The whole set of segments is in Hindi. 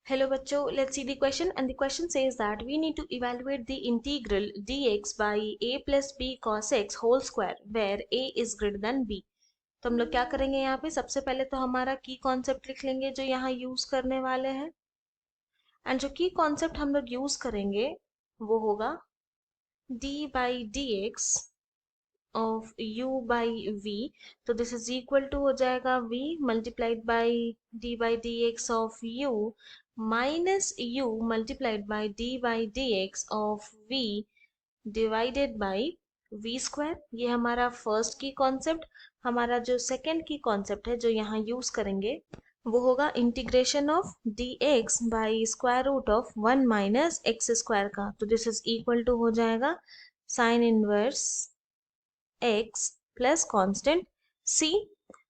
Hello बच्चों, let's see the question and the question says that we need to evaluate the integral dx by a plus b cos x whole square where a is greater than b। तो हम लोग क्या करेंगे यहाँ पे सबसे पहले तो हमारा की कॉन्सेप्ट लिख लेंगे जो यहाँ यूज करने वाले हैं। एंड जो की कॉन्सेप्ट हम लोग यूज करेंगे वो होगा d by dx of u by v। तो दिस इज इक्वल टू हो जाएगा v multiplied by d by dx of u minus u multiplied by d by dx of v divided by v square. ये हमारा फर्स्ट की कॉन्सेप्ट। हमारा जो सेकंड की कॉन्सेप्ट है जो यहाँ यूज करेंगे वो होगा integration of dx by square root of 1 minus x square का। तो दिस इज इक्वल टू हो जाएगा sine inverse x plus constant c।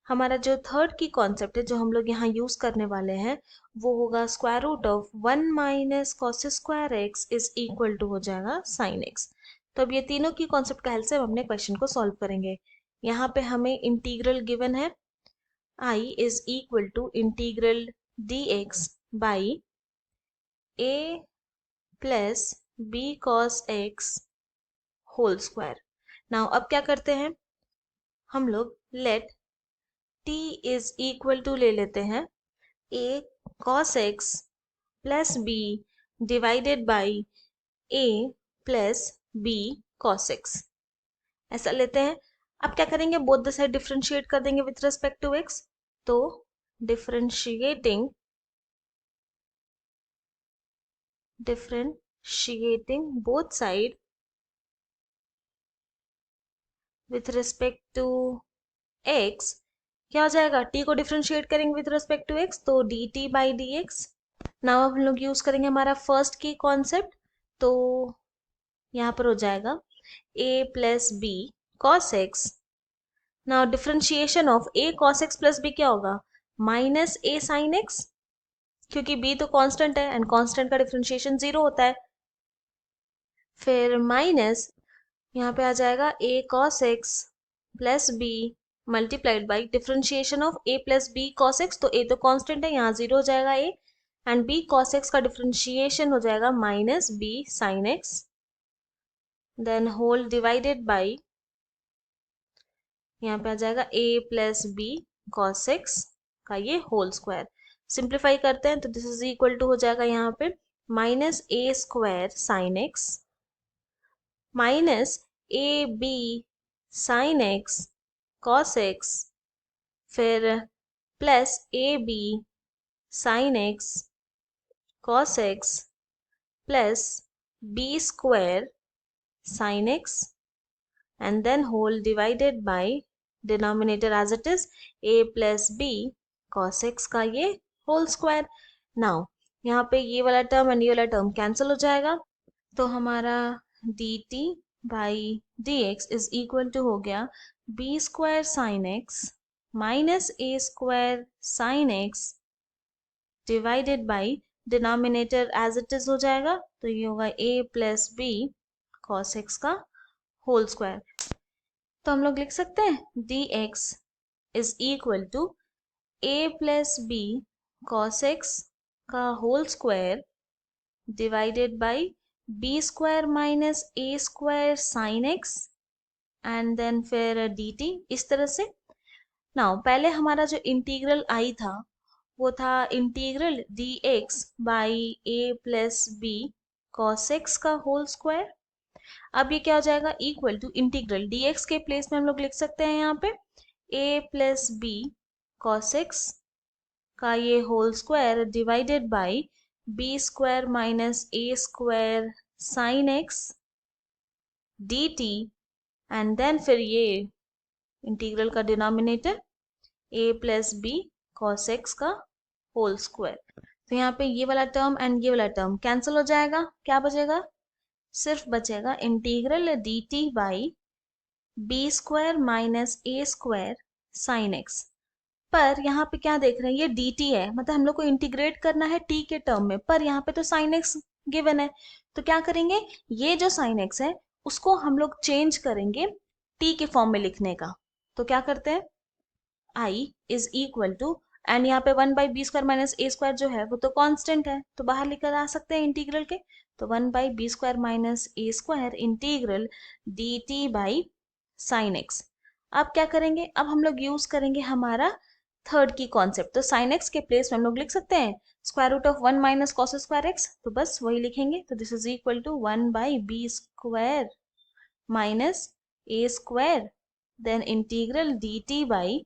हमारा जो थर्ड की कॉन्सेप्ट है जो हम लोग यहाँ यूज करने वाले हैं वो होगा square root of 1 minus cos square x is equal to हो जाएगा साइन एक्स। तो अब ये तीनों की कॉन्सेप्ट का हेल्प से हम अपने क्वेश्चन को सॉल्व करेंगे। यहाँ पे हमें इंटीग्रल गिवन है i is equal to integral dx by a plus b cos x whole square. Now अब क्या करते हैं हम लोग let t is equal to ले लेते हैं a cos x plus b divided by a plus b cos x ऐसा लेते हैं। अब क्या करेंगे बोथ द साइड डिफरेंशिएट कर देंगे विथ रिस्पेक्ट टू x। तो differentiating both side with respect to x क्या हो जाएगा t को डिफरेंशिएट करेंगे विथ रिस्पेक्ट टू x तो dt बाई dx। नाउ अब हम लोग यूज करेंगे हमारा फर्स्ट की कॉन्सेप्ट। तो यहाँ पर हो जाएगा a plus B cos x. Now differentiation of a cos x plus b क्या होगा माइनस a साइन x, क्योंकि b तो कांस्टेंट है एंड कांस्टेंट का डिफरेंशिएशन 0 होता है। फिर माइनस यहाँ पे आ जाएगा a cos x plus b multiplied by differentiation of a plus b cos x। तो a तो कांस्टेंट है यहाँ 0 हो जाएगा a and b cos x का डिफरेंशिएशन हो जाएगा minus b sine x then whole divided by यहाँ पे आ जाएगा a plus B cos x का ये होल स्क्वायर। सिंप्लीफाई करते हैं तो दिस इज इक्वल टू हो जाएगा यहाँ पे minus a square sine x minus a b sine x cos x फिर plus a b sine x cos x plus b square sine x and then whole divided by denominator as it is a plus b cos x का ये whole square। now यहाँ पे ये वाला टर्म एंड ये वाला टर्म कैंसिल हो जाएगा तो हमारा dt by dx is equal to हो गया b square sine x minus a square sine x divided by denominator as it is हो जाएगा तो ये होगा a plus B cos x का होल स्क्वायर। तो हम लोग लिख सकते हैं dx is equal to a plus B cos x का whole square divided by B square minus a square sine x and then फिर dt इस तरह से। नाउ पहले हमारा जो इंटीग्रल आई था वो था integral dx by a plus B cos x का होल स्क्वायर। अब ये क्या हो जाएगा इक्वल टू इंटीग्रल dx के प्लेस में हम लोग लिख सकते हैं यहाँ पे a plus B cos x का ये whole square divided by B square minus a square sine x dt and then फिर ये इंटीग्रल का denominator a plus B cos x का होल स्क्वायर। तो यहाँ पे ये वाला टर्म एंड ये वाला टर्म कैंसिल हो जाएगा। क्या बचेगा सिर्फ बचेगा integral dt by B square minus A square sine x. पर यहाँ पे क्या देख रहे हैं ये dt है मतलब हम लोग को इंटीग्रेट करना है t के टर्म में, पर यहाँ पे तो साइन एक्स गिवन है। तो क्या करेंगे ये जो साइन एक्स है उसको हम लोग चेंज करेंगे t के फॉर्म में लिखने का। तो क्या करते हैं i is equal to and यहाँ पे 1/b² माइनस a² जो है वो तो कांस्टेंट है, तो बाहर लेकर आ सकते हैं इंटीग्रल के। तो 1/b² minus a² integral dt by sine x. अब क्या करेंगे, अब हम लोग यूज करेंगे हमारा थर्ड की कॉन्सेप्ट। तो साइन एक्स के प्लेस में हम लोग लिख सकते हैं square root of 1 minus cos square x, तो बस वही लिखेंगे। तो this is equal to 1/b² minus a², then integral dt by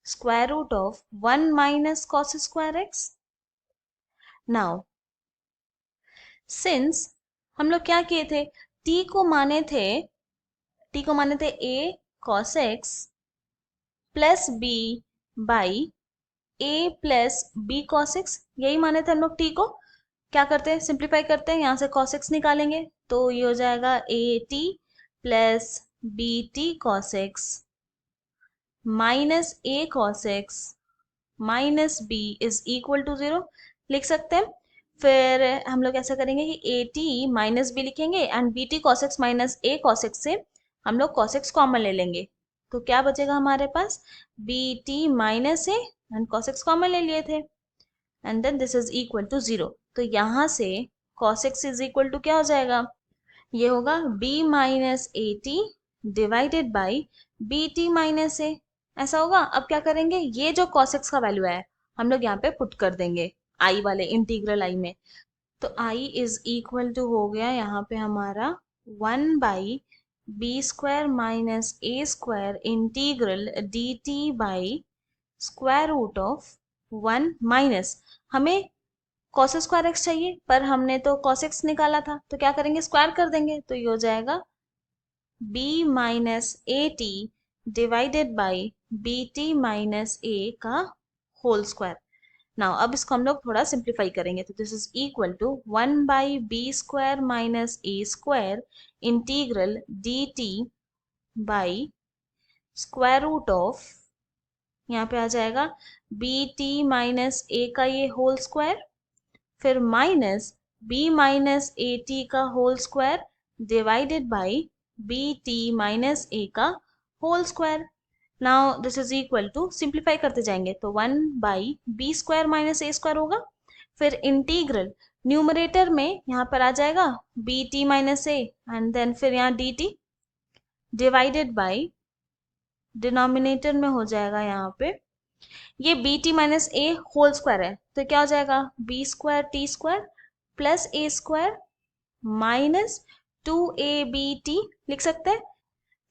square root of 1 minus cos square x. Now, since हम लोग क्या किए थे, t को माने थे a cos x plus b by a plus b cos x, यही माने थे हम लोग t को। क्या करते हैं, सिंप्लीफाई करते हैं, यहाँ से cos x निकालेंगे तो ये हो जाएगा a t plus b t cos x minus a cos x minus B is equal to 0 लिख सकते हैं। फिर हम लोग ऐसा करेंगे कि ए टी माइनस बी लिखेंगे and B T cos x minus A cos x से हम लोग कॉस एक्स कॉमन ले लेंगे, तो क्या बचेगा हमारे पास, b T minus A and cos x common ले लिए थे and then this is equal to 0। तो यहाँ से cos x is equal to क्या हो जाएगा, ये होगा b minus a t divided by b T minus a, ऐसा होगा। अब क्या करेंगे, ये जो cos x का वैल्यू है हम लोग यहाँ पे पुट कर देंगे i वाले इंटीग्रल i में। तो i इज इक्वल टू हो गया यहाँ पे हमारा 1/b² minus a² integral dt by square root of 1 minus, हमें cos स्क्वायर x चाहिए पर हमने तो cos x निकाला था, तो क्या करेंगे, स्क्वायर कर देंगे, तो ये हो जाएगा b minus a t divided by b T minus a का होल स्क्वायर। नाउ अब इसको हम लोग थोड़ा सिंप्लीफाई करेंगे, तो this is equal to 1/b² minus a² integral D T by square root of, यहाँ पे आ जाएगा बी टी माइनस ए का ये होल स्क्वायर, फिर minus b minus a t का whole square divided by b T minus a का whole square. Now this is equal to, simplify करते जाएंगे तो 1/b² माइनस a² होगा, फिर इंटीग्रल न्यूमरेटर में यहाँ पर आ जाएगा B T minus A and then फिर यहाँ D T divided by denominator में हो जाएगा यहाँ पे ये B T minus A whole square है, तो क्या हो जाएगा b²t² plus a² minus 2ab लिख सकते हैं,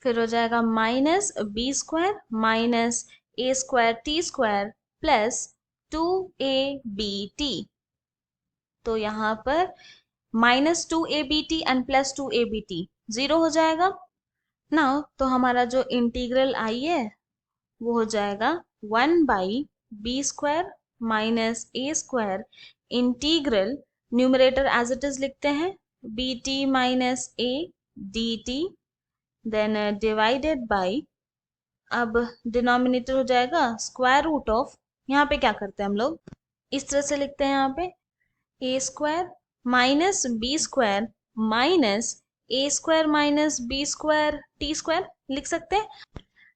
फिर हो जाएगा minus b² minus a²t² plus 2ab, तो यहाँ पर minus 2ab and plus 2ab 0 हो जाएगा ना। तो हमारा जो इंटीग्रल आई है वो हो जाएगा 1/b² minus a² integral numerator as it is लिखते हैं b T minus a d t, then divided by, अब डिनोमिनेटर हो जाएगा स्क्वायर रूट ऑफ, यहाँ पे क्या करते हैं हम लोग इस तरह से लिखते हैं, यहाँ पे a² minus b² minus a² minus b² t² लिख सकते हैं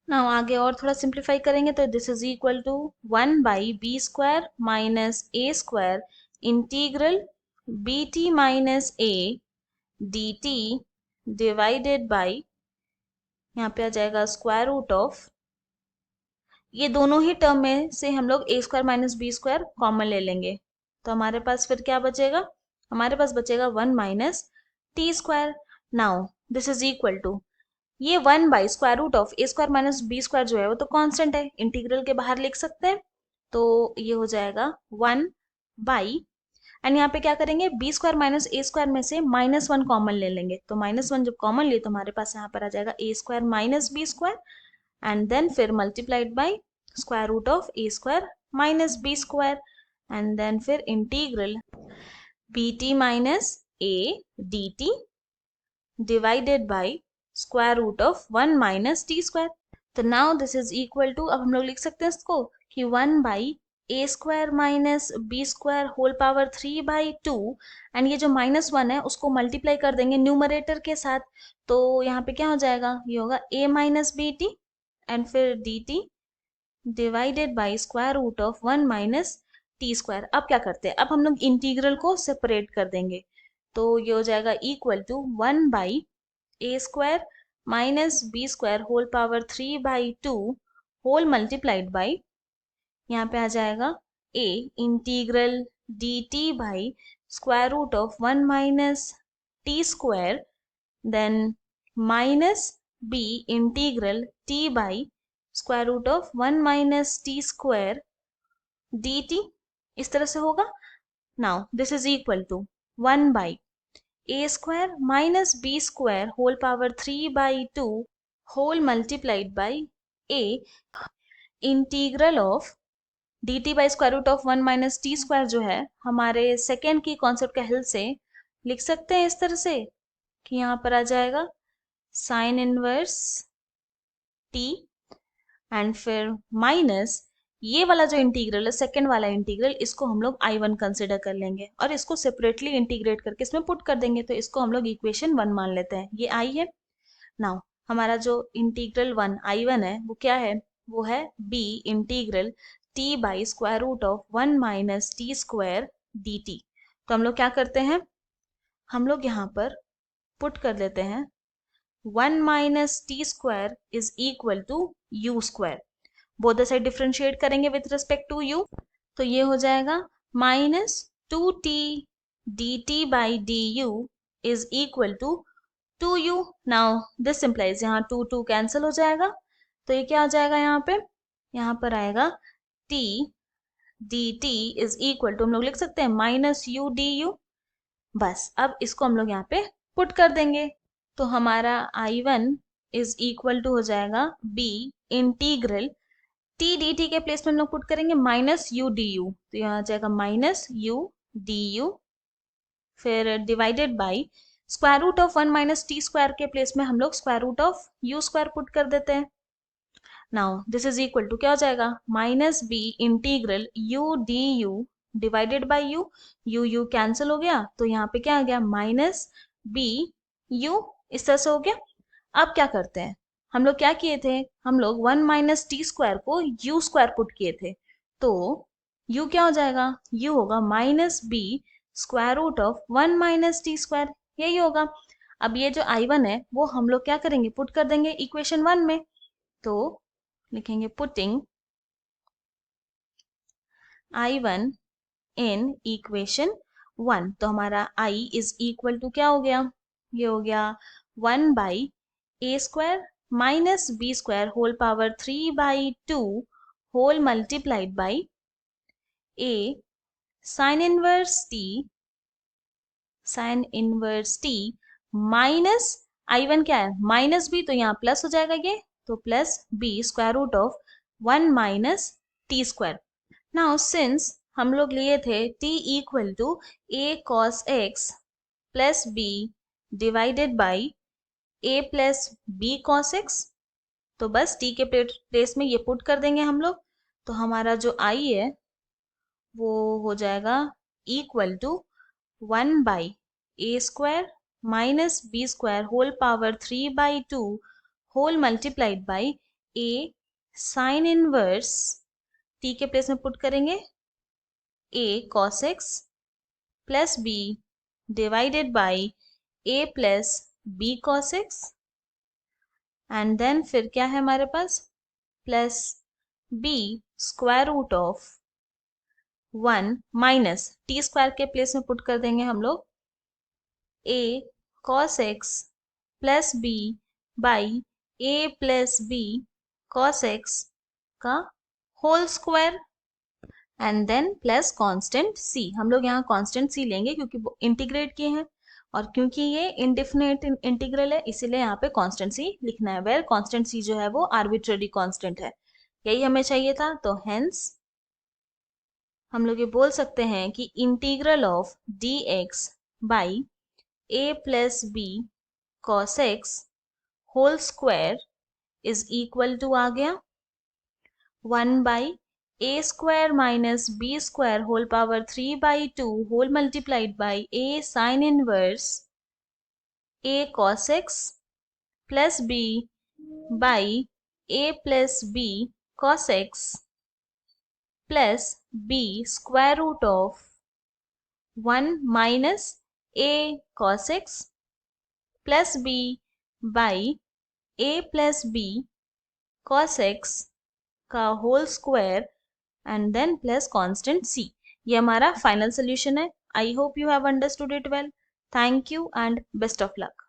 ना। आगे और थोड़ा सिंप्लीफाई करेंगे तो this is equal to 1/b² minus a² integral b T minus a d T divided by, यहाँ पे आ जाएगा स्क्वायर रूट ऑफ, ये दोनों ही टर्म में से हम लोग a² माइनस b² कॉमन ले लेंगे, तो हमारे पास फिर क्या बचेगा, हमारे पास बचेगा 1 minus t²। Now this is equal to, ये 1/स्क्वायर root of a² minus b² जो है वो तो कांस्टेंट है, इंटीग्रल के बाहर लिख सकते हैं, तो ये हो जाएगा 1 एंड यहाँ पे क्या करेंगे, b² माइनस a² में से -1 कॉमन ले लेंगे, तो -1 जब कॉमन लिए तो हमारे पास यहाँ पर आ जाएगा a² minus b² and then फिर multiplied by square root of a² minus b² and then फिर integral b T minus a d T divided by square root of 1 minus t²। तो now this is equal to, अब हम लोग लिख सकते हैं इसको कि 1/a² minus b² whole power 3/2 and ये जो -1 है उसको मल्टीप्लाई कर देंगे न्यूमरेटर के साथ, तो यहाँ पे क्या हो जाएगा, ये होगा a minus b t and फिर d T divided by square root of 1 minus t square. अब क्या करते हैं, अब हम लोग इंटीग्रल को सेपरेट कर देंगे, तो ये हो जाएगा equal to 1 by a square minus b square whole power 3/2 whole multiplied by, यहाँ पे आ जाएगा a integral D T by square root of 1 minus t square, then minus b integral t by square root of 1 minus t square d t, इस तरह से होगा। Now this is equal to 1 by a square minus b square whole power 3/2 whole multiplied by a integral of d T by square root of 1 minus t square, जो है हमारे सेकेंड की कॉन्सेप्ट के हेल्प से लिख सकते हैं इस तरह से कि यहाँ पर आ जाएगा साइन इनवर्स टी एंड फिर माइनस ये वाला जो इंटीग्रल है, सेकेंड वाला इंटीग्रल, इसको हम लोग I1 कंसिडर कर लेंगे और इसको सेपरेटली इंटीग्रेट करके इसमें पुट कर देंगे, तो इसको हम लोग इक्वेशन 1 मान लेते हैं, ये I है। नाउ हमारा जो इंटीग्रल 1 I1 है वो क्या है, वो है b integral t by square root of 1 minus t square d t. तो हम लोग क्या करते हैं, हम लोग यहाँ पर पुट कर देते हैं 1 minus t square is equal to u square, both the side differentiate करेंगे विथ रिस्पेक्ट टू u, तो ये हो जाएगा minus 2t dt by d u is equal to 2u। Now this simplifies, यहाँ 2 कैंसिल हो जाएगा, तो ये क्या आ जाएगा यहाँ पे, यहाँ पर आएगा t dt is equal to, हम लोग लिख सकते हैं माइनस u du। बस अब इसको हम लोग यहाँ पे पुट कर देंगे, तो हमारा I1 इज इक्वल टू हो जाएगा b integral T D T के प्लेस में हम लोग पुट करेंगे माइनस यू डी यू, तो यहाँ आ जाएगा माइनस यू डी यू, फिर divided by square root of 1 minus t square के प्लेस में हम लोग square root of u square put कर देते हैं। Now this is equal to क्या हो जाएगा, minus b integral u d u divided by u, u cancel हो गया, तो यहाँ पे क्या आ गया माइनस बी यू, इस तरह से हो गया। अब क्या करते हैं, हम लोग क्या किए थे, हम लोग 1 माइनस टी स्क्वायर को यू स्क्वायर पुट किए थे, तो u क्या हो जाएगा, u होगा minus b square root of 1 minus t square, यही होगा। अब ये जो I1 है वो हम लोग क्या करेंगे, पुट कर देंगे इक्वेशन 1 में, तो लिखेंगे पुटिंग I1 इन इक्वेशन 1, तो हमारा I इज इक्वल टू क्या हो गया, ये हो गया 1 by a square minus b square whole power 3/2 whole multiplied by a sine inverse t minus I1 क्या है माइनस बी, तो यहाँ प्लस हो जाएगा ये, तो plus b square root of 1 minus t square. Now since हम लोग लिए थे t equal to a cos x plus b divided by a plus B cos x, तो बस t के प्लेस में ये पुट कर देंगे हम लोग, तो हमारा जो I है वो हो जाएगा equal to 1 by a square minus b square whole power 3/2 whole multiplied by a sine inverse, t के प्लेस में पुट करेंगे a cos x plus b divided by a plus B cos x, and then फिर क्या है हमारे पास plus b square root of 1 minus t square के प्लेस में पुट कर देंगे हम लोग a cos x plus b by a plus b cos x का whole square, and then plus constant c, हम लोग यहाँ कांस्टेंट c लेंगे क्योंकि इंटीग्रेट किए हैं, और क्योंकि ये इंडेफिनेट इंटीग्रल है इसीलिए यहाँ पे कांस्टेंट सी लिखना है, वेयर कांस्टेंट सी जो है वो आर्बिट्रेरी कांस्टेंट है, यही हमें चाहिए था। तो हेंस हम लोग ये बोल सकते हैं कि integral of d x by a plus B cos x whole square is equal to आ गया 1 by a square minus b square whole power 3/2 whole multiplied by a sine inverse a cos x plus b by a plus b cos x plus b square root of 1 minus a cos x plus b by a plus b cos x का whole square and then plus constant c। ये हमारा फाइनल सोल्यूशन है। I hope you have understood it well. Thank you and best of luck.